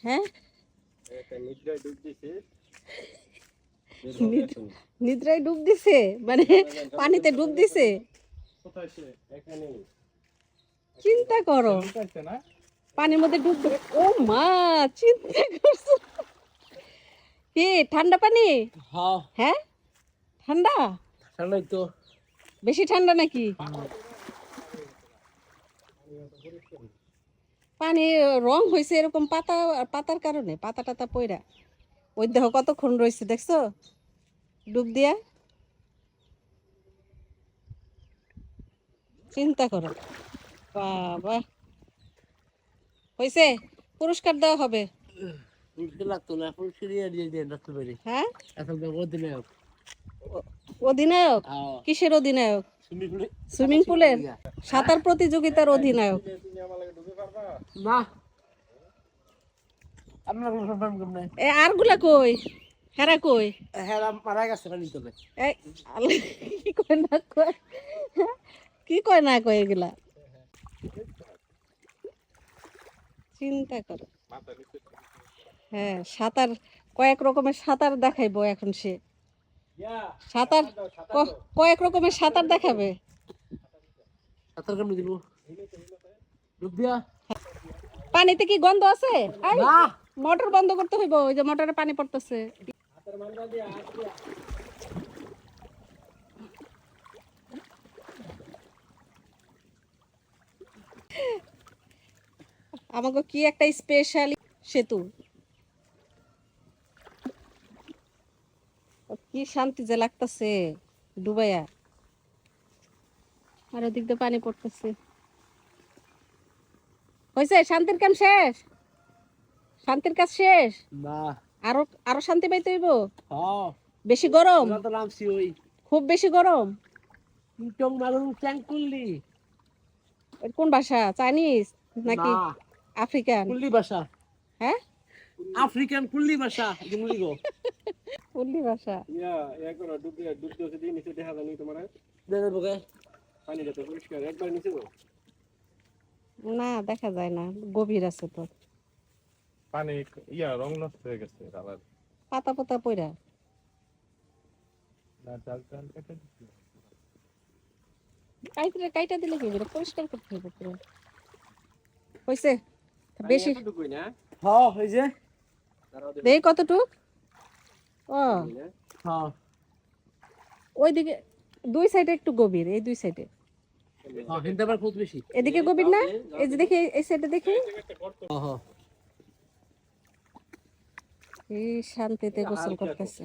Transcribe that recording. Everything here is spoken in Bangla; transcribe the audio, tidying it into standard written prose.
হ্যাঁ নিদ্রায় ডুব দিছে মানে পানিতে ডুব দিছে চিন্তা করো পানির মধ্যে ডুব দেবে ও মা চিন্তা করছো কি ঠান্ডা পানি হ্যাঁ ঠান্ডা ঠান্ডাই তো বেশি ঠান্ডা নাকি পানি রং হয়েছে এরকম পাতার কারণে পাতা টাতা পয়রা ওই দেহ কতক্ষণ রয়েছে দেখছো ডুব দিয়া চিন্তা করো বাবা হয়েছে পুরস্কার দেওয়া হবে লাগতো না পুরস্কার দিয়ে দিয়ে রাখতে পারি হ্যাঁ আসলে অধিনায়ক অধিনায়ক কিসের অধিনায়ক সুইমিং পুলের সাঁতার প্রতিযোগিতার অধিনায়ক না আপনার এ আরগুলা কই হেরা কই হেরা মারা গেছে পানি তলে এই কি কয় না কয় কি কয় না কয় এগুলা চিন্তা করো হ্যাঁ সাঁতার কয়েক রকমের সাঁতার দেখাইবো এখন সে সাঁতার কয়েক রকমের সাঁতার দেখাবে সাঁতার কেমন দিব ডুব দিয়া পানিতে কি গন্ধ আছে মোটর বন্ধ করতে হইব ওই যে মোটরে পানি পড়তেছে আমাকে কি একটা স্পেশাল সেতু কি শান্তি যে লাগতেছে ডুবাইয়া আর ওদিক দিয়ে পানি পড়তেছে হয়েছে শান্তির কাম শেষ শান্তির কাজ শেষ না আরো আরো শান্তি পাইতে হইব হ্যাঁ বেশি গরম তো নামছি ওই খুব বেশি গরম টং মারুন ট্যাঙ্ক করলি কোন ভাষা চাইনিজ নাকি আফ্রিকান কুল্লি ভাষা হ্যাঁ আফ্রিকান কুল্লি ভাষা জঙ্গলি গো কুল্লি ভাষা একবার ডুব দিয়েছে দিয়ে নিচে দেখা যায়নি তোমার দেবে বগে পানিটা তো পরিষ্কার একবার নিচে গো না দেখা যায় না গভীর আছে তো পানি রং নষ্ট হয়ে গেছে কালার পাতা পাতা পইরা না চাল চাল কেটে দিছি কাইটা দিলে কি করে পরিষ্কার করতে হবে পুরো হইছে বেশি এতটুকুই না হ্যাঁ হই যে দেই কতটুক ও হ্যাঁ ওইদিকে দুই সাইডে একটু গভীর এই দুই সাইডে হ্যাঁ হিন্দা বার বহুত বেশি এদিকে গভীর না এই যে দেখি এই সাইডে দেখি হ্যাঁ এই শান্তিতে গোসল করতেছে